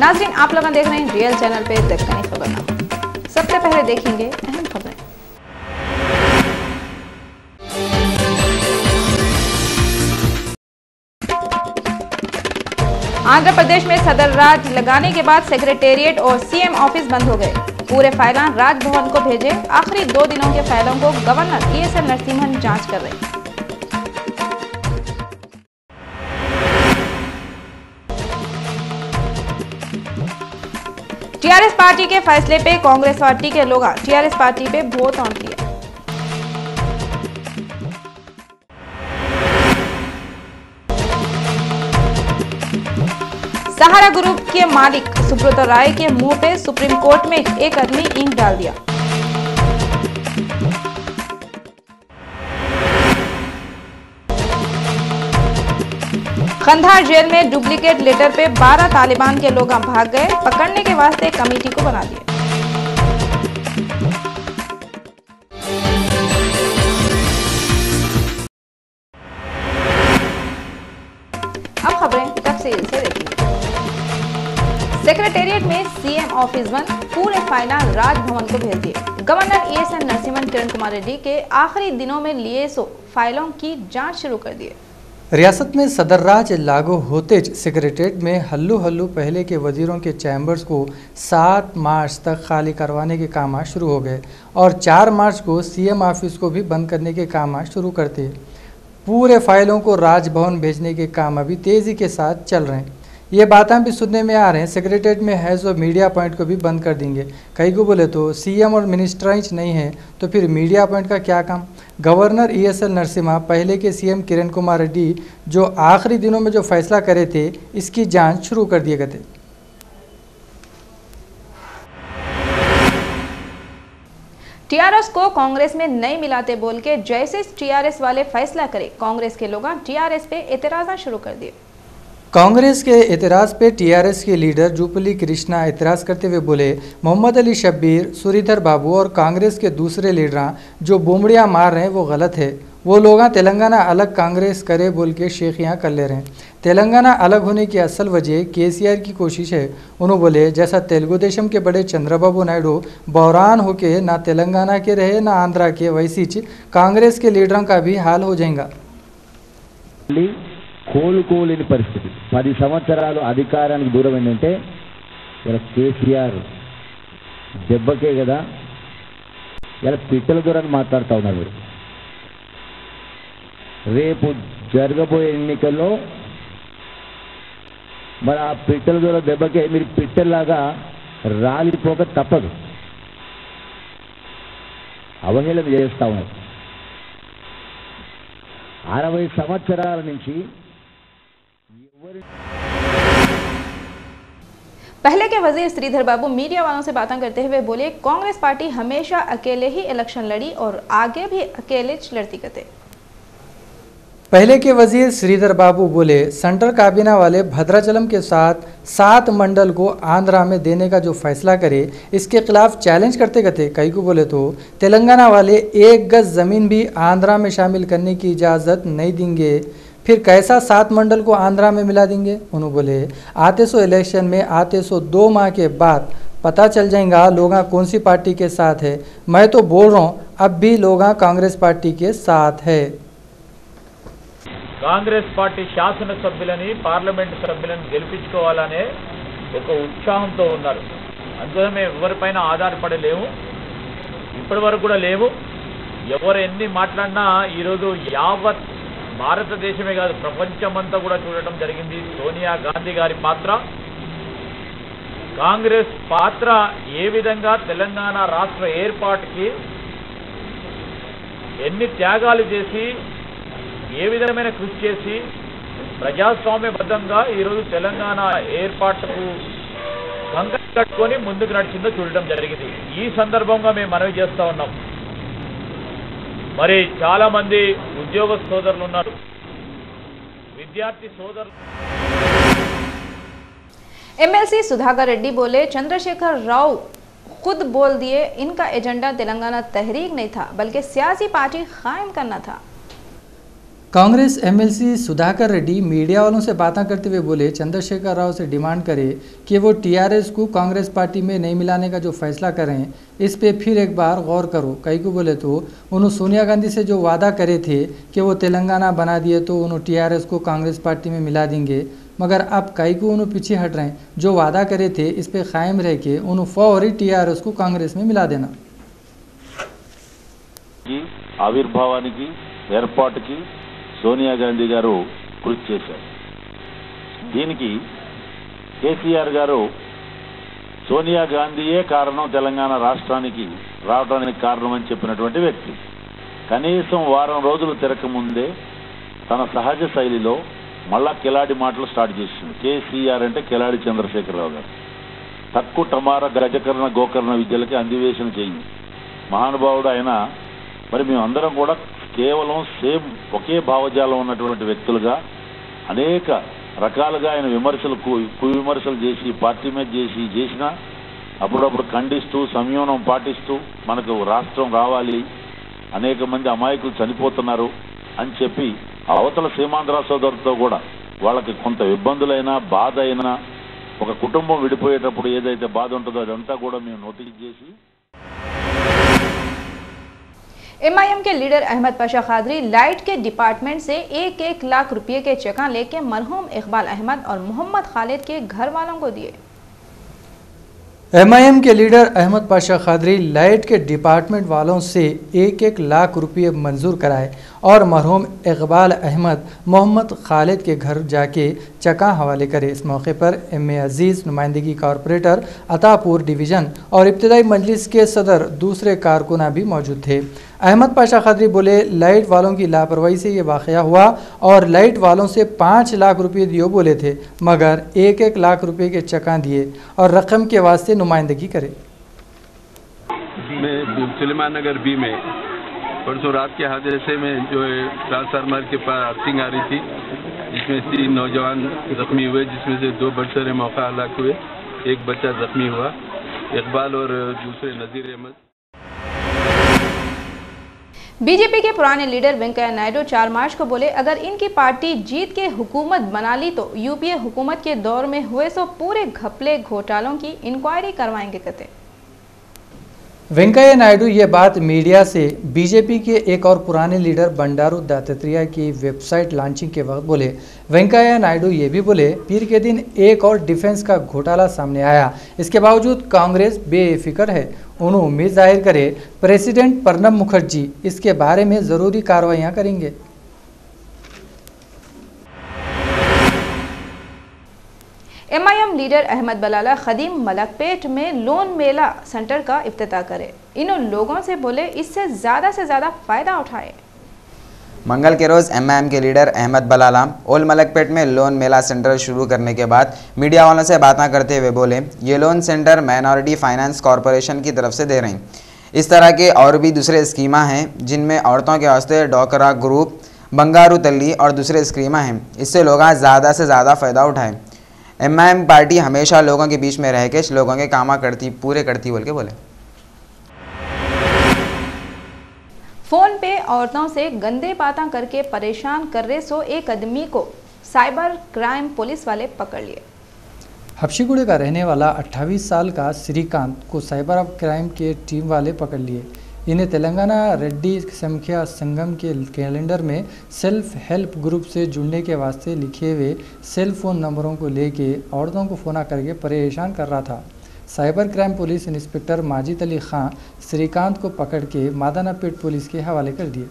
नाज़रीन, आप लोग देख रहे हैं रियल चैनल पे दक्कनी खबरनामा। सबसे पहले देखेंगे अहम खबरें। आंध्र प्रदेश में सदर राज लगाने के बाद सेक्रेटेरिएट और सीएम ऑफिस बंद हो गए। पूरे फाइलान राजभवन को भेजे। आखिरी 2 दिनों के फाइलों को गवर्नर ESL नरसिम्हन जांच कर रहे। टीआरएस पार्टी के फैसले पे कांग्रेस पार्टी के लोग टीआरएस पार्टी पे वोट ऑन किया। सहारा ग्रुप के मालिक सुब्रत राय के मुंह पे सुप्रीम कोर्ट में एक आदमी इंक डाल दिया। कंधार जेल में डुप्लीकेट लेटर पे 12 तालिबान के लोग भाग गए। पकड़ने के वास्ते कमेटी को बना दिया। अब खबरें तफसील से देखिए। सेक्रेटेरिएट में सीएम ऑफिस बंद, पूरे फाइलान राजभवन को भेज दिए। गवर्नर ESL नरसिम्हन किरण कुमार रेड्डी के आखिरी दिनों में लिए फाइलों की जांच शुरू कर दी। रियासत में सदर राज लागू होते सेक्रेटेरिएट में हल्लू पहले के वजीरों के चैम्बर्स को 7 मार्च तक खाली करवाने के काम शुरू हो गए और 4 मार्च को सीएम ऑफिस को भी बंद करने के काम शुरू करते। पूरे फाइलों को राजभवन भेजने के काम अभी तेज़ी के साथ चल रहे हैं। ये बातें भी सुनने में आ रहे हैं सेक्रेटेरिएट में हैज़ और मीडिया पॉइंट को भी बंद कर देंगे। कई को बोले तो सीएम और मिनिस्टराइज नहीं है तो फिर मीडिया पॉइंट का क्या काम। गवर्नर ESL नरसिम्हा पहले के सीएम किरण कुमार रेड्डी जो आखिरी दिनों में जो फैसला करे थे इसकी जांच शुरू कर दिए गए थे। टीआरएस को कांग्रेस में नहीं मिलाते बोल के जैसे टीआरएस वाले फैसला करे, कांग्रेस के लोग टीआरएस पे एतराज़ शुरू कर दिए। कांग्रेस के एतराज़ पे टीआरएस के लीडर जुबली कृष्णा एतराज़ करते हुए बोले मोहम्मद अली शब्बीर, श्रीधर बाबू और कांग्रेस के दूसरे लीडर जो बोमड़ियाँ मार रहे हैं वो गलत है। वो लोग तेलंगाना अलग कांग्रेस करे बोल के शेखियाँ कर ले रहे हैं। तेलंगाना अलग होने की असल वजह केसीआर की कोशिश है। उन्होंने बोले जैसा तेलुगु देशम के बड़े चंद्रबाबू नायडू बहरान होके ना तेलंगाना के रहे ना आंध्रा के, वैसी कांग्रेस के लीडरों का भी हाल हो जाएगा। కోలుకోలేని పరిస్థితి 10 సంవత్సరాలు అధికారానికి దూరం ఏంటంటే ఇలా కేసీఆర్ దెబ్బకే కదా ఇలా పిట్టల దూరాన్ని మాట్లాడుతూ ఉన్నారు మీరు। రేపు జరగబోయే ఎన్నికల్లో మరి ఆ పిట్టల దూర దెబ్బకే మీరు పిట్టల్లాగా రాలిపోక తప్పదు, అవహేళన చేస్తూ ఉన్నారు। 60 సంవత్సరాల నుంచి पहले के वजीर श्रीधर बाबू मीडिया वालों से बातें करते हुए बोले कांग्रेस पार्टी हमेशा अकेले ही इलेक्शन लड़ी और आगे भी अकेले लड़ती करते। पहले के वजीर श्रीधर बाबू बोले सेंट्रल काबीना वाले भद्राचलम के साथ 7 मंडल को आंध्रा में देने का जो फैसला करे इसके खिलाफ चैलेंज करते गए। कई को बोले तो तेलंगाना वाले 1 गज ज़मीन भी आंध्रा में शामिल करने की इजाज़त नहीं देंगे, फिर कैसा 7 मंडल को आंध्रा में मिला देंगे। उन्होंने बोले आते सो इलेक्शन में आते सो 2 माह के बाद पता चल जाएगा लोग कौन सी पार्टी के साथ है। मैं तो बोल रहा हूँ अब भी लोग कांग्रेस पार्टी के साथ है। కాంగ్రెస్ పార్టీ శాసన సభ్యులని పార్లమెంట్ సభ్యులను గెలిపించుకోవాలనే ఒక ఉత్సాహంతో ఉన్నారు। అందువల్ల మేము ఎవరిపైన ఆధారపడలేము, ఇప్పటివరకు కూడా లేవు। ఎవరు ఎన్ని మాట్లాడినా ఈరోజు యావత్ భారతదేశమే కాదు ప్రపంచమంతా కూడా చూడటం జరిగింది సోనియా గాంధీ గారి పాత్ర, కాంగ్రెస్ పాత్ర ఏ విధంగా తెలంగాణ రాష్ట్ర ఏర్పాటుకి ఎన్ని త్యాగాలు చేసి ఏ విధమైన కృషి చేసి ప్రజాస్వామ్యబద్ధంగా ఈరోజు తెలంగాణ ఏర్పాటుకు కంకణం కట్టుకొని ముందుకు నడిచిందో చూడటం జరిగింది। ఈ సందర్భంగా మేము మనవి చేస్తూ ఉన్నాం, మరి చాలా మంది ఉద్యోగ సోదరులు ఉన్నారు, విద్యార్థి సోదరులు। MLC सुधाकर रेड्डी बोले चंद्रशेखर राव खुद बोल दिए इनका एजेंडा तेलंगाना तहरीक नहीं था बल्कि सियासी पार्टी कायम करना था। कांग्रेस एमएलसी सुधाकर रेड्डी मीडिया वालों से बातें करते हुए बोले चंद्रशेखर राव से डिमांड करे कि वो टीआरएस को कांग्रेस पार्टी में नहीं मिलाने का जो फैसला करें इस पे फिर एक बार गौर करो। कई को बोले तो उन्होंने सोनिया गांधी से जो वादा करे थे कि वो तेलंगाना बना दिए तो उन्होंने टीआरएस को कांग्रेस पार्टी में मिला देंगे, मगर अब कई को उन्होंने पीछे हट रहे हैं। जो वादा करे थे इस पे कायम रह के उन्होंने फौरी टीआरएस को कांग्रेस में मिला देना। ఆవిర్భావానికి ఏర్పాటుకి సోనియా గాంధీ గారు కృషి చేశారు. దీనికి కేసీఆర్ గారు సోనియా గాంధీయే కారణం తెలంగాణ రాష్ట్రానికి రావడానికి కారణం అని చెప్పినటువంటి వ్యక్తి. కనీసం వారం రోజులు తిరగకముందే తన సహజ శైలిలో మళ్ళా కిలాడి మాటలు స్టార్ట్ చేసింది. కేసీఆర్ అంటే కిలాడి చంద్రశేఖరరావు గారు. తక్కు టమార గజకర్ణ గోకర్ణ విద్యలకి అందివేశన చేయి మహానుభావుడు ఆయన. మరి మేమందరం కూడా కేవలం సేమ్ ఒకే భావజాలం ఉన్నటువంటి వ్యక్తులుగా అనేక రకాలుగా ఆయన విమర్శలు కువిమర్శలు చేసి పార్టీ మీద చేసిన అప్పుడప్పుడు ఖండిస్తూ సంయమనం పాటిస్తూ మనకు రాష్ట్రం రావాలి, అనేక మంది అమాయకులు చనిపోతున్నారు అని చెప్పి అవతల సీమాంధ్ర సోదరులతో కూడా వాళ్ళకి కొంత ఇబ్బందులైనా బాధ అయినా ఒక కుటుంబం విడిపోయేటప్పుడు ఏదైతే బాధ ఉంటుందో అదంతా కూడా మేము నోటీస్ చేసి एमआईएम के लीडर अहमद पाशा कादरी लाइट के डिपार्टमेंट से 1-1 लाख रुपए के चेक लेके मरहूम इकबाल अहमद और मोहम्मद खालिद के घर वालों को दिए। एमआईएम के लीडर अहमद पाशा कादरी लाइट के डिपार्टमेंट वालों से 1-1 लाख रुपये मंजूर कराए और मरहूम इकबाल अहमद मोहम्मद खालिद के घर जाके चका हवाले करे। इस मौके पर एम.ए. अजीज़ नुमाइंदगी कॉरपोरेटर अतापुर डिवीज़न और इब्तदाई मजलिस के सदर दूसरे कारकुना भी मौजूद थे। अहमद पाशा कादरी बोले लाइट वालों की लापरवाही से ये वाक़या हुआ और लाइट वालों से 5 लाख रुपये दियो बोले थे, मगर 1-1 लाख रुपये के चका दिए और रकम के वास्ते नुमाइंदगी करे। मैं सुलेमान नगर बी में परसों रात के हादसे में जो ट्रांसफार्मर के पास अर्थिंग आ रही थी, जिसमें 3 नौजवान जख्मी हुए, जिसमें से 2 बरसर मौका हलाक हुए, एक बच्चा जख्मी हुआ, इकबाल और दूसरे नज़ीर अहमद। बीजेपी के पुराने लीडर वेंकैया नायडू 4 मार्च को बोले अगर इनकी पार्टी जीत के हुकूमत बना ली तो यूपीए हुकूमत के दौर में हुए सो पूरे घपले घोटालों की इंक्वायरी करवाएंगे कहते। वेंकैया नायडू ये बात मीडिया से बीजेपी के एक और पुराने लीडर बंडारू दत्तात्रेय की वेबसाइट लॉन्चिंग के वक्त बोले। वेंकैया नायडू ये भी बोले पीर के दिन एक और डिफेंस का घोटाला सामने आया, इसके बावजूद कांग्रेस बेफिक्र है। उन्होंने उम्मीद जाहिर करे प्रेसिडेंट प्रणब मुखर्जी इसके बारे में ज़रूरी कार्रवाइयाँ करेंगे। एमआईएम लीडर अहमद बलाला खदीम मलकपेट में लोन मेला सेंटर का इफ्तिताह करे। इन लोगों से बोले इससे ज़्यादा से ज़्यादा फ़ायदा उठाए। मंगल के रोज़ एमआईएम के लीडर अहमद बलाला ओल्ड मलकपेट में लोन मेला सेंटर शुरू करने के बाद मीडिया वालों से बातें करते हुए बोले ये loan centre minority finance corporation की तरफ से दे रहे हैं। इस तरह के और भी दूसरे स्कीमा हैं जिनमें औरतों के वास्ते डोकरा ग्रुप, बंगारू तल्ली और दूसरे स्कीमा हैं। इससे लोग ज़्यादा से ज़्यादा फ़ायदा उठाएँ। एमआईएम पार्टी हमेशा लोगों के बीच में रह के लोगों के काम पूरे करती बोल के बोले। फोन पे औरतों से गंदे बातें करके परेशान कर रहे सो एक आदमी को साइबर क्राइम पुलिस वाले पकड़ लिए। हबशीगुड़े का रहने वाला 28 साल का श्रीकांत को साइबर क्राइम के टीम वाले पकड़ लिए। इन्हें तेलंगाना रेड्डी संख्या संगम के कैलेंडर में सेल्फ हेल्प ग्रुप से जुड़ने के वास्ते लिखे हुए सेल फोन नंबरों को लेके औरतों को फ़ोन करके परेशान कर रहा था। Cyber crime police inspector Majid Ali Khan Srikanth को पकड़ के मादानापेट पुलिस के हवाले कर दिए।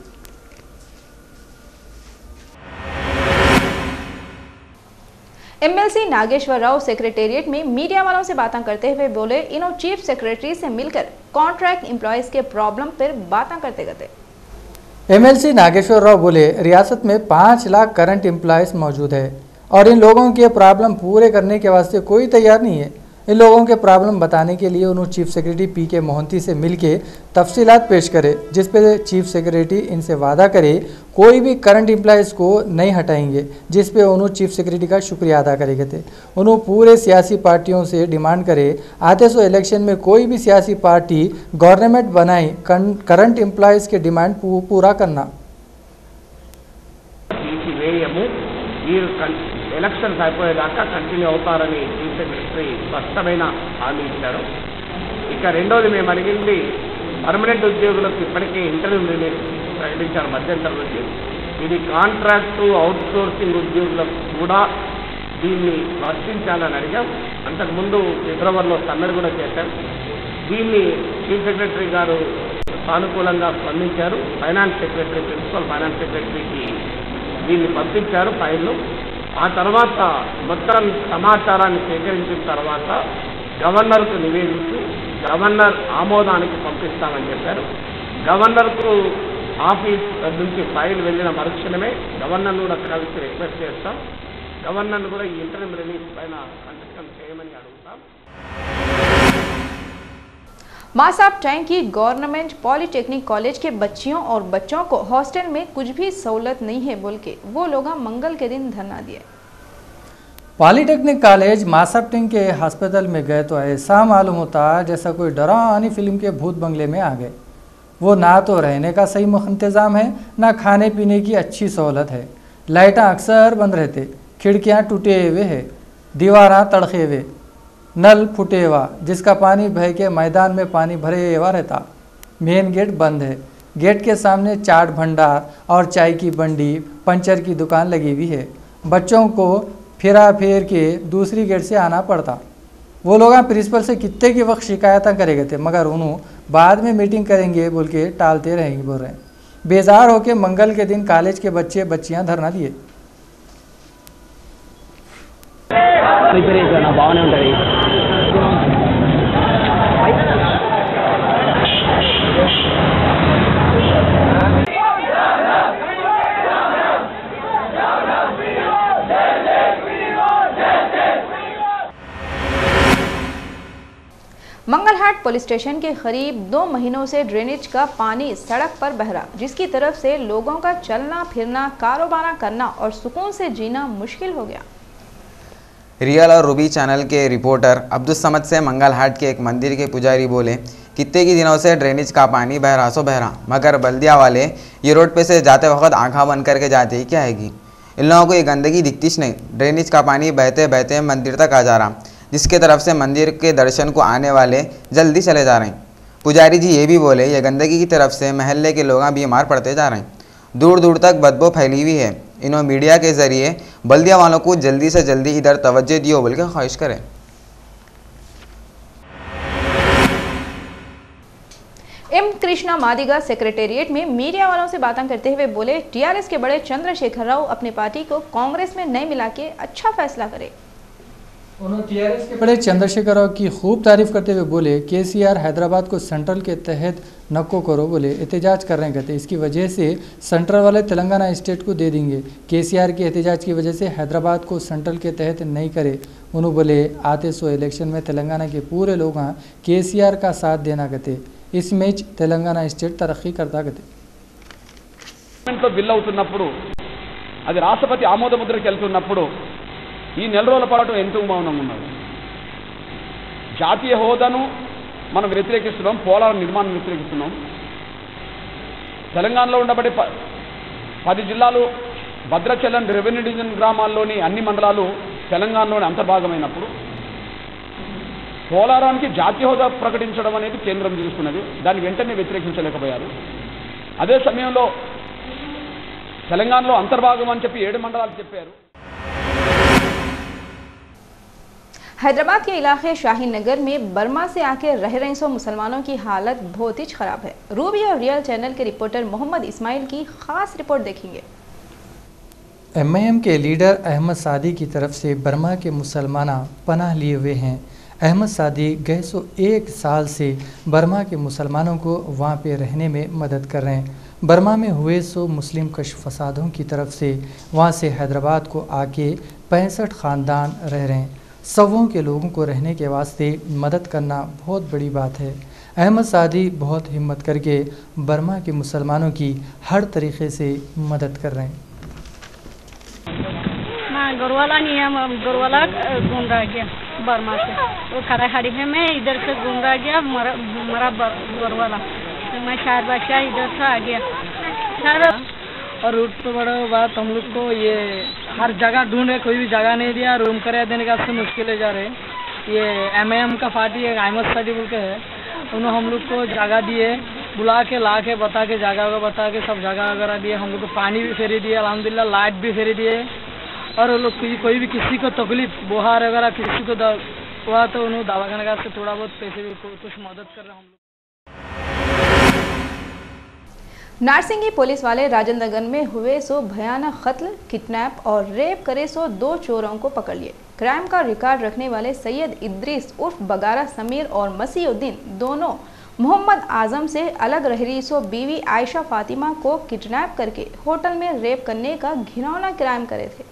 एमएलसी नागेश्वर राव सेक्रेटेरिएट में मीडिया वालों से बातें करते हुए बोले इन्हों चीफ सेक्रेटरी से मिलकर कॉन्ट्रैक्ट एम्प्लॉयज़ के प्रॉब्लम पर बातें करते करते। एमएलसी नागेश्वर राव बोले रियासत में 5 लाख करंट एम्प्लॉयज़ मौजूद है और इन लोगों के प्रॉब्लम पूरे करने के वास्ते कोई तैयार नहीं है। इन लोगों के प्रॉब्लम बताने के लिए उन्होंने चीफ सेक्रेटरी पी.के. मोहंती से मिलके तफसीलात पेश करे, जिस पे चीफ सेक्रेटरी इनसे वादा करे कोई भी करंट एम्प्लॉयज़ को नहीं हटाएंगे, जिस पे उन्होंने चीफ सेक्रेटरी का शुक्रिया अदा करेंगे थे। उन्होंने पूरे सियासी पार्टियों से डिमांड करे आते सो इलेक्शन में कोई भी सियासी पार्टी गवर्नमेंट बनाई करंट एम्प्लॉयज़ के डिमांड पूरा करना। వీరు ఎలక్షన్స్ అయిపోయేదాకా కంటిన్యూ అవుతారని చీఫ్ సెక్రటరీ స్పష్టమైన హామీ ఇచ్చారు. ఇక రెండోది మేము అడిగింది పర్మనెంట్ ఉద్యోగులకు ఇప్పటికే ఇంటర్వ్యూ రిలీజ్ ప్రకటించారు మధ్యంతరం నుంచి. ఇది కాంట్రాక్టు అవుట్సోర్సింగ్ ఉద్యోగులకు కూడా దీన్ని వర్తించాలని అడిగాం. అంతకుముందు ఫిబ్రవరిలో సమ్మెను కూడా చేశాం. దీన్ని చీఫ్ సెక్రటరీ గారు సానుకూలంగా స్పందించారు. ఫైనాన్స్ సెక్రటరీ, ప్రిన్సిపల్ ఫైనాన్స్ సెక్రటరీకి దీన్ని పంపించారు ఫైల్ను. ఆ తర్వాత మొత్తం సమాచారాన్ని సేకరించిన తర్వాత గవర్నర్కు నివేదించి గవర్నర్ ఆమోదానికి పంపిస్తామని చెప్పారు. గవర్నర్కు ఆఫీస్ నుంచి ఫైల్ వెళ్ళిన మరుక్షణమే గవర్నర్ను కూడా కలిసి రిక్వెస్ట్ చేస్తాం. గవర్నర్ను కూడా ఈ ఇంటర్వ్యూ రిలీజ్ పైన సంతకం చేయమని అడుగుతాం. मासाब टैंक की गवर्नमेंट पॉलिटेक्निक कॉलेज के बच्चियों और बच्चों को हॉस्टल में कुछ भी सहूलत नहीं है बोल के वो लोग मंगल के दिन धरना दिए। पॉलिटेक्निक कॉलेज मासाब टैंक के हॉस्पिटल में गए तो ऐसा मालूम होता जैसा कोई डरावनी फिल्म के भूत बंगले में आ गए। वो ना तो रहने का सही इंतज़ाम है, ना खाने पीने की अच्छी सहूलत है। लाइटें अक्सर बंद रहते, खिड़कियाँ टूटे हुए है, दीवारां तड़के हुए, नल फूटे हुआ जिसका पानी बह के मैदान में पानी भरे हुआ रहता। मेन गेट बंद है, गेट के सामने चाट भंडार और चाय की बंडी, पंचर की दुकान लगी हुई है। बच्चों को फिरा फेर के दूसरी गेट से आना पड़ता। वो लोग प्रिंसिपल से कितने की वक्त शिकायतें करेंगे थे, मगर उन्होंने बाद में मीटिंग करेंगे बोल के टालते रहेंगे बोल रहे हैं। बेजार होके मंगल के दिन कॉलेज के बच्चे बच्चियां धरना दिए। బాగానే ఉంటుంది. मंगलहाट पुलिस स्टेशन के करीब 2 महीनों से ड्रेनेज का पानी सड़क पर बह रहा, जिसकी तरफ से लोगों का चलना फिरना, कारोबार करना और सुकून से जीना मुश्किल हो गया। रियल और रूबी चैनल के रिपोर्टर अब्दुल समद से मंगलहाट के एक मंदिर के पुजारी बोले, कितने की दिनों से ड्रेनेज का पानी बह रहा सो बह रहा, मगर बल्दिया वाले ये रोड पे से जाते वक्त आँखा बंद करके जाते ही क्या आएगी। इन लोगों को ये गंदगी दिखती नहीं। ड्रेनेज का पानी बहते बहते मंदिर तक आ जा रहा, जिसके तरफ से मंदिर के दर्शन को आने वाले जल्दी चले जा रहे हैं। पुजारी जी ये भी बोले, ये गंदगी की तरफ से महल्ले के लोग बीमार पड़ते जा रहे हैं। दूर दूर तक बदबू फैली हुई है। इन्होंने मीडिया के जरिए बल्दिया वालों को जल्दी से जल्दी इधर तवज्जो दियो बोल के ख्वाहिश करें। एम कृष्णा मादिगा सेक्रेटेरिएट में मीडिया वालों से बातें करते हुए बोले, टीआरएस के बड़े चंद्रशेखर राव अपनी पार्टी को कांग्रेस में नहीं मिला के अच्छा फैसला करे। उन्होंने टीआरएस के बड़े चंद्रशेखर राव की खूब तारीफ करते हुए बोले, केसीआर हैदराबाद को सेंट्रल के तहत नक्को करो बोले, एहतजाज कर रहे हैं कहते, इसकी वजह से सेंट्रल वाले तेलंगाना स्टेट को दे देंगे। केसीआर के एहतजाज की वजह से हैदराबाद को सेंट्रल के तहत नहीं करे। उन्होंने बोले, आते सो इलेक्शन में तेलंगाना के पूरे लोग केसीआर का साथ देना कहते, इस मैच तेलंगाना स्टेट तरक्की करता कहते। బిల్ అవుతున్నప్పుడు అది రాష్ట్రపతి ఆమోద ముద్రకి వెళ్తున్నప్పుడు ఈ నెల రోజుల పాటు ఎంతో మౌనంగా ఉన్నారు. జాతీయ హోదాను మనం వ్యతిరేకిస్తున్నాం, పోలవరం నిర్మాణం వ్యతిరేకిస్తున్నాం. తెలంగాణలో ఉండబడే 10 జిల్లాలు భద్రాచలం రెవెన్యూ డివిజన్ గ్రామాల్లోని అన్ని మండలాలు తెలంగాణలోని అంతర్భాగమైనప్పుడు పోలవరానికి జాతీయ హోదా ప్రకటించడం అనేది కేంద్రం తీసుకున్నది. దాన్ని వెంటనే వ్యతిరేకించలేకపోయారు. అదే సమయంలో తెలంగాణలో అంతర్భాగం అని చెప్పి 7 మండలాలు చెప్పారు. हैदराबाद के इलाके शाहीन नगर में बर्मा से आके रह रहे सो मुसलमानों की हालत बहुत ही खराब है। रूबी और रियल चैनल के रिपोर्टर मोहम्मद इस्माइल की खास रिपोर्ट देखेंगे। एमआईएम के लीडर अहमद सादी की तरफ से बर्मा के मुसलमान पनाह लिए हुए हैं। अहमद सादी गए सो 1 साल से बर्मा के मुसलमानों को वहाँ पे रहने में मदद कर रहे हैं। बर्मा में हुए सो मुस्लिम कश फसादों की तरफ से वहाँ से हैदराबाद को आके 65 ख़ानदान रह रहे हैं। सवों के लोगों को रहने के वास्ते मदद करना बहुत बड़ी बात है। अहमद सादी बहुत हिम्मत करके बर्मा के मुसलमानों की हर तरीक़े से मदद कर रहे हैं। गोरवाला नहीं है, गोरवाला घूम रहा गया बर्मा से, वो खराहाड़ी है, मैं इधर से घूम रहा गया, मरा गोरवाला, मैं शायर बादशाह इधर से आ गया। सर और रूट पे बढ़े बात हम लोग को ये हर जगह ढूंढे, कोई भी जगह नहीं दिया, रूम किराया देने का सबसे मुश्किल जा रहे। ये एमएम का पार्टी है, अहमद पार्टी बोल के है, उन्होंने हम लोग को जगह दिए, बुला के ला के बता के जगह बता के सब जगह वगैरह दिए, हम लोग को पानी भी फेरी दिए, अल्हम्दुलिल्लाह लाइट भी फेरी दिए। और वो लोग कोई भी किसी को तकलीफ बुखार वगैरह किसी को हुआ तो उन्होंने दवाखाने का से थोड़ा बहुत पैसे भी कुछ मदद कर रहे हैं हम लोग। नारसिंगी पुलिस वाले राजेंद्रगंज में हुए सो भयानक कत्ल, किडनैप और रेप करे सो 2 चोरों को पकड़ लिए। क्राइम का रिकॉर्ड रखने वाले सैयद इद्रीस उर्फ बगारा समीर और मसीउद्दीन दोनों मोहम्मद आजम से अलग रह रही सो बीवी आयशा फातिमा को किडनैप करके होटल में रेप करने का घिनौना क्राइम करे थे।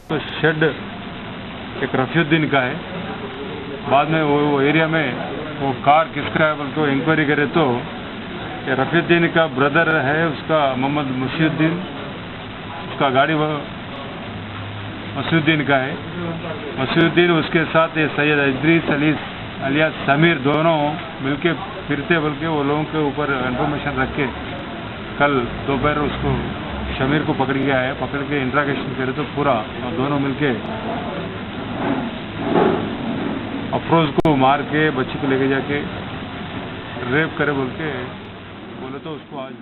तो शेड एक रफीउद्दीन का है, बाद में वो एरिया में वो कार किसका है बोल को इंक्वायरी करे तो ये रफीउद्दीन का ब्रदर है, उसका मोहम्मद मसीउद्दीन, उसका गाड़ी मसीउद्दीन का है। मसीउद्दीन उसके साथ ये सैयद इद्रीस अलियास समीर दोनों मिलके फिरते बोल के वो लोगों के ऊपर इंफॉर्मेशन रख के कल दोपहर उसको शमीर को पकड़ के आया। पकड़ के इंट्रागेशन करे तो पूरा और दोनों मिलके अफरोज को मार के बच्ची को लेके जाके रेप करे बोल के बोले तो उसको आज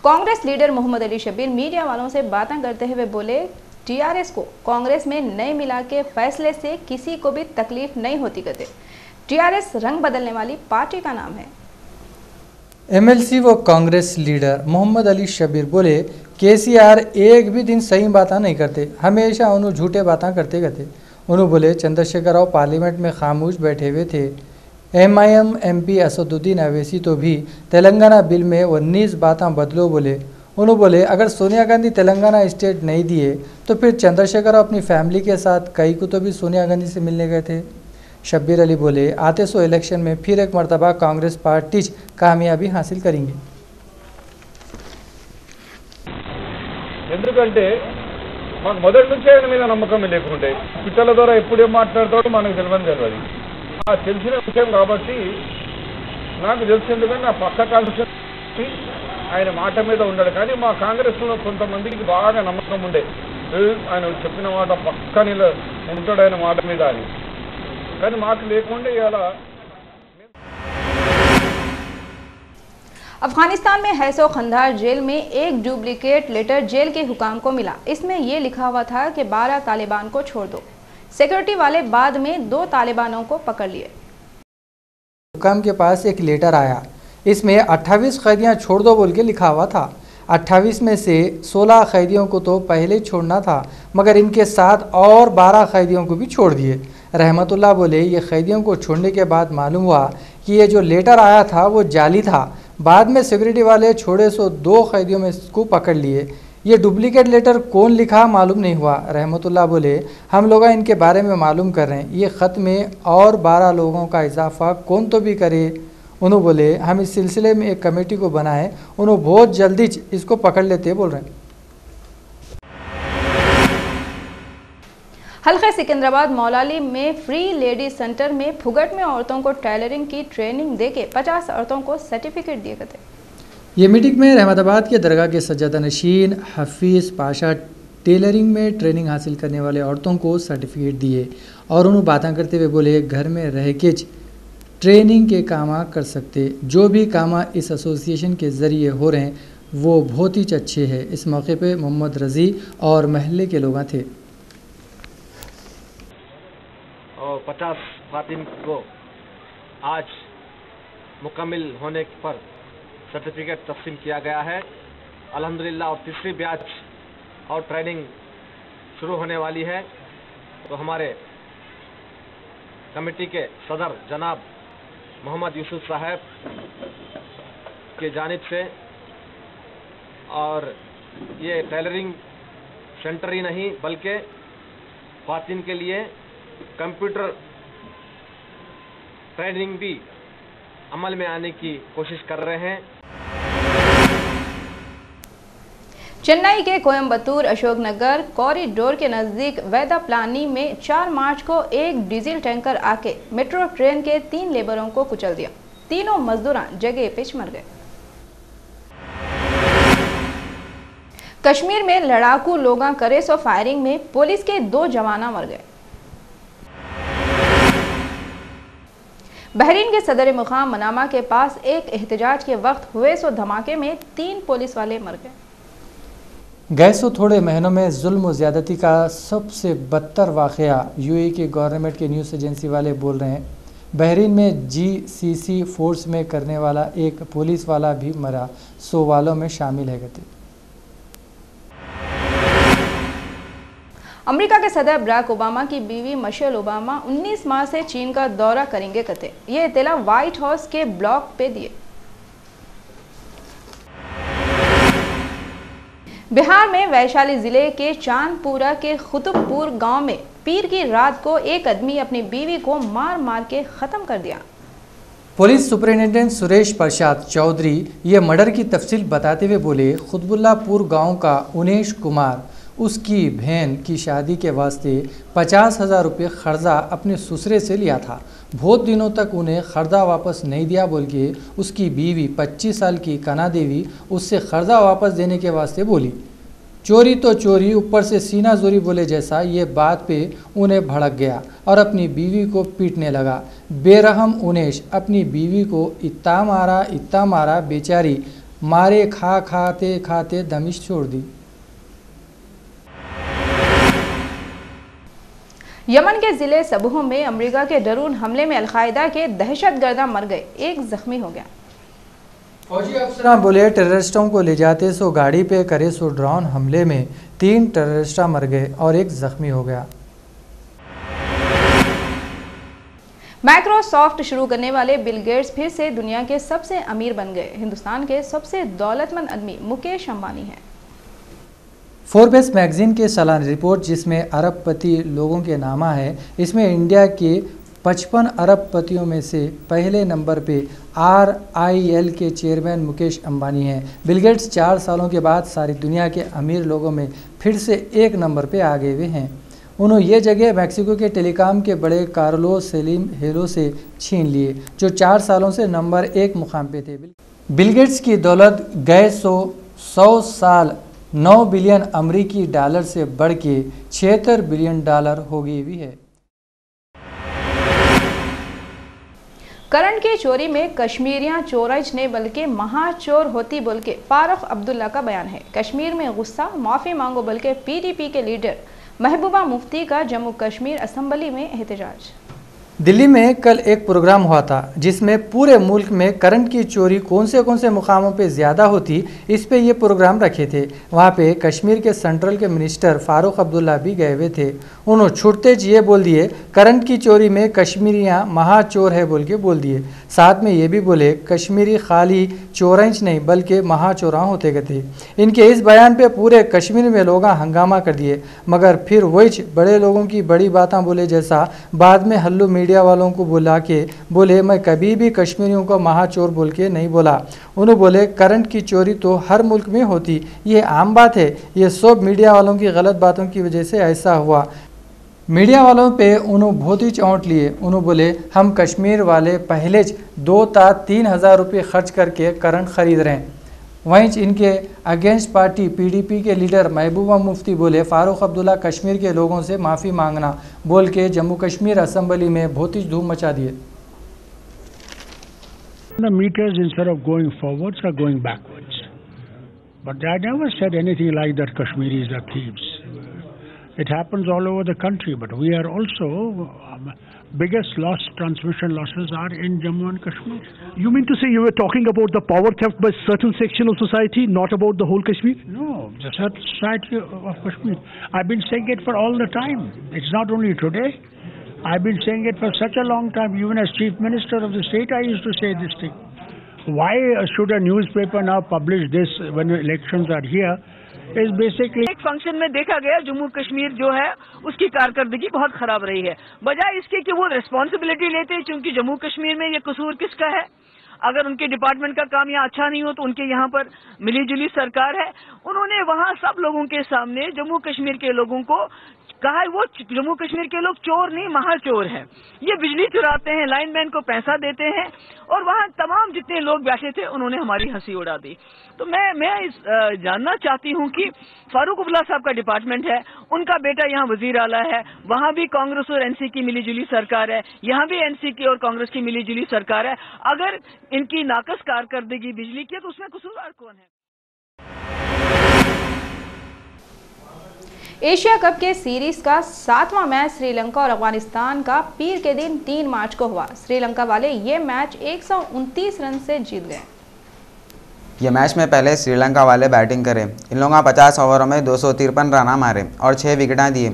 कांग्रेस लीडर मोहम्मद अली शब्बीर मीडिया वालों से बातें करते हुए बोले, टीआरएस को कांग्रेस में नए मिला के फैसले से किसी को भी तकलीफ नहीं होती कहते। टीआरएस रंग बदलने वाली पार्टी का नाम है। एमएलसी व कांग्रेस लीडर मोहम्मद अली शब्बीर बोले, केसीआर एक भी दिन सही बातें नहीं करते, हमेशा उन्होंने झूठे बातें करते कहते। उन्होंने बोले चंद्रशेखर राव पार्लियामेंट में खामोश बैठे हुए थे। एमआईएम एमपी असदुद्दीन अवैसी तो भी तेलंगाना बिल में 19 बातें बदलो बोले। उन्होंने बोले अगर सोनिया गांधी तेलंगाना स्टेट नहीं दिए तो फिर चंद्रशेखर राव अपनी फैमिली के साथ कई को तो भी सोनिया गांधी से मिलने गए थे। शब्बीर अली बोले आते सो इलेक्शन में फिर एक मरतबा कांग्रेस पार्टी कामयाबी हासिल करेंगे। ఎందుకంటే మాకు మొదటి నుంచే ఆయన మీద నమ్మకం లేకుంటే పిట్టల ద్వారా ఎప్పుడు ఏం మాట్లాడతాడో మనకు తెలియదు. ఆ తెలిసిన విషయం కాబట్టి నాకు తెలిసి ఎందుకంటే నా పక్క కాన్స్టిట్యూన్సీ ఆయన మాట మీద ఉన్నాడు. కానీ మా కాంగ్రెస్లో కొంతమందికి బాగా నమ్మకం ఉండే ఆయన చెప్పిన మాట పక్క ఉంటాడు ఆయన మాట మీద అని. కానీ మాకు లేకుండా ఇలా अफगानिस्तान में हैसो खंदार जेल में एक डुप्लीकेट लेटर जेल के हुकाम को मिला। इसमें यह लिखा हुआ था कि 12 तालिबान को छोड़ दो। सिक्योरिटी वाले बाद में 2 तालिबानों को पकड़ लिए। हुकाम के पास एक लेटर आया, इसमें 28 कैदियां छोड़ दो बोल के लिखा हुआ था। 28 में से 16 कैदियों को तो पहले छोड़ना था, मगर इनके साथ और 12 कैदियों को भी छोड़ दिए। रहमतुल्लाह बोले ये कैदियों को छोड़ने के बाद मालूम हुआ कि ये जो लेटर आया था वो जाली था। बाद में सिक्योरिटी वाले छोड़े सो 2 कैदियों में को पकड़ लिए। ये डुप्लीकेट लेटर कौन लिखा मालूम नहीं हुआ। रहमतुल्लाह बोले हम लोग इनके बारे में मालूम कर रहे हैं, ये ख़त में और 12 लोगों का इजाफा कौन तो भी करे। उन्होंने बोले हम इस सिलसिले में एक कमेटी को बनाए, उन्होंने बहुत जल्दी इसको पकड़ लेते बोल रहे हैं। हल्का सिकंदराबाद मौलाली में फ्री लेडी सेंटर में फुगट में औरतों को टेलरिंग की ट्रेनिंग देके 50 औरतों को सर्टिफिकेट दिए गए। ये मीटिंग में रहमताबाद के दरगाह के सज्जादा नशीन हफीज़ पाशा टेलरिंग में ट्रेनिंग हासिल करने वाले औरतों को सर्टिफिकेट दिए और उन्होंने बातें करते हुए बोले घर में रह के ट्रेनिंग के काम कर सकते, जो भी काम इस एसोसिएशन के ज़रिए हो रहे हैं वो बहुत ही अच्छे हैं। इस मौके पे मोहम्मद रज़ी और महल्ले के लोग थे। और 50 खातिन को आज मुकम्मिल होने पर सर्टिफिकेट तस्लीम किया गया है अल्हम्दुलिल्लाह। और तीसरी बैच और ट्रेनिंग शुरू होने वाली है। तो हमारे कमेटी के सदर जनाब मोहम्मद यूसुफ साहब की जानिब से, और ये टेलरिंग सेंटर ही नहीं बल्कि ख्वातीन के लिए कंप्यूटर ट्रेनिंग भी अमल में आने की कोशिश कर रहे हैं। चेन्नई के कोयम्बतूर अशोकनगर कॉरिडोर के नजदीक वेदाप्लानी में 4 मार्च को एक डीजल टैंकर आके मेट्रो ट्रेन के 3 लेबरों को कुचल दिया। तीनों मजदूर जगह पे मर गए। कश्मीर में लड़ाकू लोगा करे सो फायरिंग में पुलिस के 2 जवान मर गए। बहरीन के सदर मुकाम मनामा के पास एक एहतजाज के वक्त हुए सो धमाके में 3 पुलिस वाले मर गए। गए सो थोड़े महीनों में जुल्म और ज़्यादती का सबसे बदतर वाक़या यूएई के गवर्नमेंट के न्यूज़ एजेंसी वाले बोल रहे हैं। बहरीन में जीसीसी फोर्स में करने वाला एक पुलिस वाला भी मरा, 100 वालों में शामिल है गति। अमेरिका के सदर बराक ओबामा की बीवी मिशेल ओबामा 19 मार्च से चीन का दौरा करेंगे कते। ये इत्तला व्हाइट हाउस के ब्लॉग पे दिए। बिहार में वैशाली जिले के चांदपुरा के खुतुबपुर गांव में पीर की रात को एक आदमी अपनी बीवी को मार मार के खत्म कर दिया। पुलिस सुपरिटेंडेंट सुरेश प्रसाद चौधरी ये मर्डर की तफसील बताते हुए बोले, खुतबुल्लापुर गांव का उनेश कुमार उसकी बहन की शादी के वास्ते 50,000 रुपये खर्जा अपने ससुरे से लिया था। बहुत दिनों तक उन्हें खर्जा वापस नहीं दिया बोल के उसकी बीवी 25 साल की कना देवी उससे खर्जा वापस देने के वास्ते बोली। चोरी तो चोरी, ऊपर से सीना जोरी बोले जैसा ये बात पे उन्हें भड़क गया और अपनी बीवी को पीटने लगा। बेरहम उनेश अपनी बीवी को इतना मारा बेचारी मारे खाते खाते दमिश छोड़ दी। यमन के जिले सबूह में अमेरिका के ड्रोन हमले में अलकायदा के दहशतगर्द मर गए, एक जख्मी हो गया। फौजी अफसर बोले, टेररिस्टों को ले जाते सो गाड़ी पे करे सो ड्रोन हमले में 3 टेररिस्ट मर गए और एक जख्मी हो गया। माइक्रोसॉफ्ट शुरू करने वाले बिल गेट्स फिर से दुनिया के सबसे अमीर बन गए। हिंदुस्तान के सबसे दौलतमंद आदमी मुकेश अंबानी हैं। फोर्ब्स मैगजीन के सालाना रिपोर्ट जिसमें अरबपति लोगों के नामा है, इसमें इंडिया के 55 अरबपतियों में से पहले नंबर पे RIL के चेयरमैन मुकेश अंबानी हैं। बिल गेट्स 4 सालों के बाद सारी दुनिया के अमीर लोगों में फिर से 1 नंबर पे आ गए हुए हैं। उन्होंने ये जगह मैक्सिको के टेलीकॉम के बड़े कार्लोस स्लिम हेलो से छीन लिए, जो 4 सालों से नंबर 1 मुकाम पे थे। बिल गेट्स की दौलत गए 100 साल 9 बिलियन अमरीकी डॉलर से बढ़ के 76 बिलियन डॉलर हो गई हुई है। करंट की चोरी में कश्मीरियां चोरज ने बल्कि महाचोर होती बोल के फारूक अब्दुल्ला का बयान है। कश्मीर में गुस्सा, माफ़ी मांगो बोल के PDP के लीडर महबूबा मुफ्ती का जम्मू कश्मीर असेंबली में एहतजाज। दिल्ली में कल एक प्रोग्राम हुआ था जिसमें पूरे मुल्क में करंट की चोरी कौन से मुकामों पे ज़्यादा होती, इस पे ये प्रोग्राम रखे थे। वहाँ पे कश्मीर के सेंट्रल के मिनिस्टर फारूक अब्दुल्ला भी गए हुए थे। उन्होंने छुटते ये बोल दिए, करंट की चोरी में कश्मीरियाँ महाचोर है बोल के बोल दिए। साथ में ये भी बोले, कश्मीरी खाली चोरंच नहीं बल्कि महाचोरा होते गए थे। इनके इस बयान पे पूरे कश्मीर में लोग हंगामा कर दिए, मगर फिर वही बड़े लोगों की बड़ी बातें बोले जैसा बाद में हल्लू मीडिया वालों को बुला के बोले, मैं कभी भी कश्मीरियों को महाचोर बोल के नहीं बोला। उन्होंने बोले, करंट की चोरी तो हर मुल्क में होती, ये आम बात है, ये सब मीडिया वालों की गलत बातों की वजह से ऐसा हुआ। मीडिया वालों पे उन्होंने बहुत ही चौंट लिए। उन्होंने बोले, हम कश्मीर वाले पहले 2-3 हज़ार रुपये खर्च करके करंट ख़रीद रहे हैं। वहीं इनके अगेंस्ट पार्टी PDP के लीडर महबूबा मुफ्ती बोले, फारूक अब्दुल्ला कश्मीर के लोगों से माफ़ी मांगना बोल के जम्मू कश्मीर असेंबली में बहुत ही धूम मचा दिए। The meters instead of going forwards are going backwards. But I never said anything like that Kashmiris are thieves. It happens all over the country, but we are also biggest transmission losses are in Jammu and Kashmir. You mean to say you were talking about the power theft by certain section of society, not about the whole Kashmir? No, the certain society of Kashmir. I've been saying it for all the time. It's not only today. I've been saying it for such a long time. Even as Chief Minister of the state, I used to say this thing. Why should a newspaper now publish this when elections are here? Is basically एक function में देखा गया जम्मू कश्मीर जो है उसकी कारकर्दगी बहुत खराब रही है, बजाय इसके कि वो रिस्पॉन्सिबिलिटी लेते हैं, क्योंकि जम्मू कश्मीर में ये कसूर किसका है? अगर उनके डिपार्टमेंट का काम यहाँ अच्छा नहीं हो तो उनके यहाँ पर मिली जुली सरकार है। उन्होंने वहाँ सब लोगों के सामने जम्मू कश्मीर के लोगों को कहा है वो जम्मू कश्मीर के लोग चोर नहीं महाचोर हैं। ये बिजली चुराते हैं, लाइनमैन को पैसा देते हैं, और वहाँ तमाम जितने लोग बैठे थे उन्होंने हमारी हंसी उड़ा दी। तो मैं जानना चाहती हूँ कि फारूक अब्दुल्ला साहब का डिपार्टमेंट है, उनका बेटा यहाँ वजीर आला है, वहाँ भी कांग्रेस और एनसी की मिलीजुली सरकार है, यहाँ भी एनसी की और कांग्रेस की मिलीजुली सरकार है। अगर इनकी नाकस कारकर्दगी बिजली की है तो उसमें कसूरवार कौन है? एशिया कप के सीरीज का 7वां मैच श्रीलंका और अफगानिस्तान का पीर के दिन 3 मार्च को हुआ। श्रीलंका वाले ये मैच 129 रन से जीत गए। ये मैच में पहले श्रीलंका वाले बैटिंग करे। इन लोगों का 50 ओवरों में 253 रन मारे और 6 विकेटें दिए।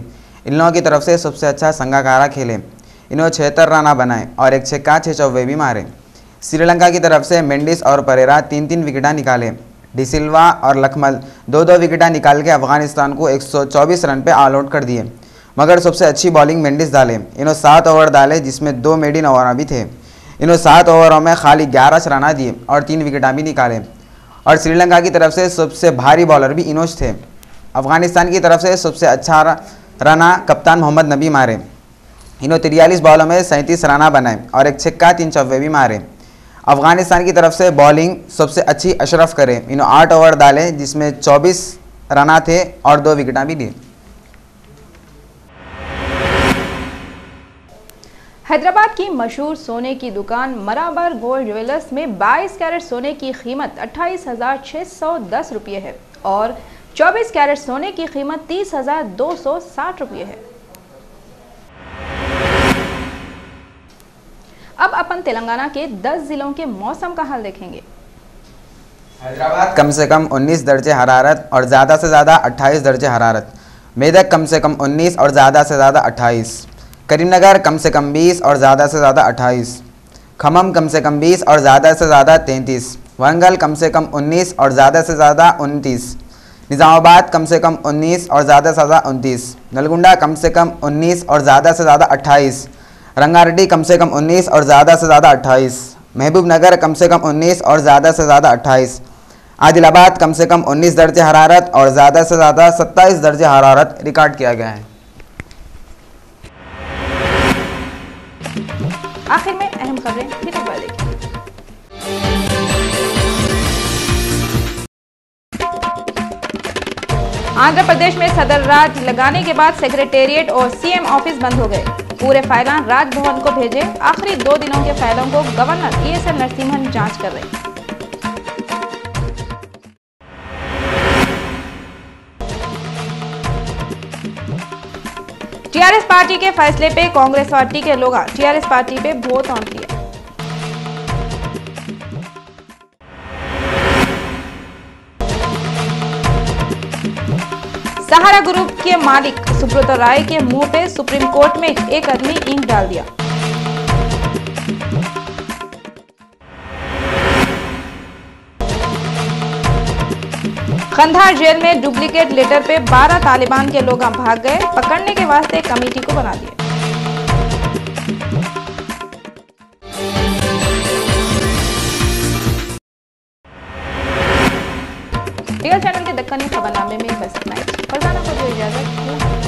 इन लोगों की तरफ से सबसे अच्छा संगाकारा खेले। इन्होंने 76 रन बनाए और एक छक्का 6 चौके भी मारे। श्रीलंका की तरफ से मेंडिस और परेरा 3-3 विकेटें निकाले। डिसिल्वा और लखमल 2-2 विकेटें निकाल के अफगानिस्तान को 124 रन पे ऑल आउट कर दिए। मगर सबसे अच्छी बॉलिंग मेंडिस डाले। इन्होंने 7 ओवर डाले जिसमें 2 मेडिन ओवर भी थे। इन्होंने 7 ओवरों में खाली 11 रन दिए और 3 विकेटें भी निकाले। और श्रीलंका की तरफ से सबसे भारी बॉलर भी इनोज थे। अफगानिस्तान की तरफ से सबसे अच्छा रना कप्तान मोहम्मद नबी मारे। इन्होंने 43 बॉलों में 37 रन बनाए और एक छक्का 3 चौके भी मारे। अफगानिस्तान की तरफ से बॉलिंग सबसे अच्छी अशरफ करे। इन्होंने 8 ओवर डाले जिसमें 24 रन थे और 2 विकेटें भी दी। हैदराबाद की मशहूर सोने की दुकान मराबर गोल्ड ज्वेलर्स में 22 कैरेट सोने की कीमत 28,610 रुपये है और 24 कैरेट सोने की कीमत 30,260 रुपये है। अब अपन तेलंगाना के 10 जिलों के मौसम का हाल देखेंगे। हैदराबाद कम से कम 19 दर्जे हरारत और ज़्यादा से ज़्यादा 28 दर्जे हरारत। मेदक कम से कम 19 और ज़्यादा से ज़्यादा 28। करीमनगर कम से कम 20 और ज़्यादा से ज़्यादा 28। खम्मम कम से कम 20 और ज़्यादा से ज़्यादा 33। वरंगल कम से कम 19 और ज़्यादा से ज़्यादा 29। निज़ामाबाद कम से कम 19 और ज़्यादा से ज़्यादा 29। नलगुंडा कम से कम 19 और ज़्यादा से ज़्यादा 28। रंगारेड्डी कम से कम 19 और ज़्यादा से ज़्यादा 28। महबूब नगर कम से कम 19 और ज़्यादा से ज़्यादा 28। आदिलाबाद कम से कम 19 दर्जे हरारत और ज़्यादा से ज़्यादा 27 दर्जे हरारत रिकॉर्ड किया गया है। आखिर में अहम खबरें फिर एक बार देखिए। आंध्र प्रदेश में सदर राज लगाने के बाद सेक्रेटेरिएट और सीएम ऑफिस बंद हो गए। पूरे फाइलान राजभवन को भेजे। आखिरी 2 दिनों के फाइलों को गवर्नर ESL नरसिम्हन जांच कर रहे। टीआरएस पार्टी के फैसले पे कांग्रेस पार्टी के लोग टीआरएस पार्टी पे वोट ऑन किया। सहारा ग्रुप के मालिक सुब्रत राय के मुंह पे सुप्रीम कोर्ट में एक आदमी इंक डाल दिया। खंधार जेल में डुप्लीकेट लेटर पे 12 तालिबान के लोग भाग गए। पकड़ने के वास्ते कमेटी को बना दिया। रियल चैनल के दक्कनी खबरनामे में बस इतना ही। फरजाना को जो इजाजत।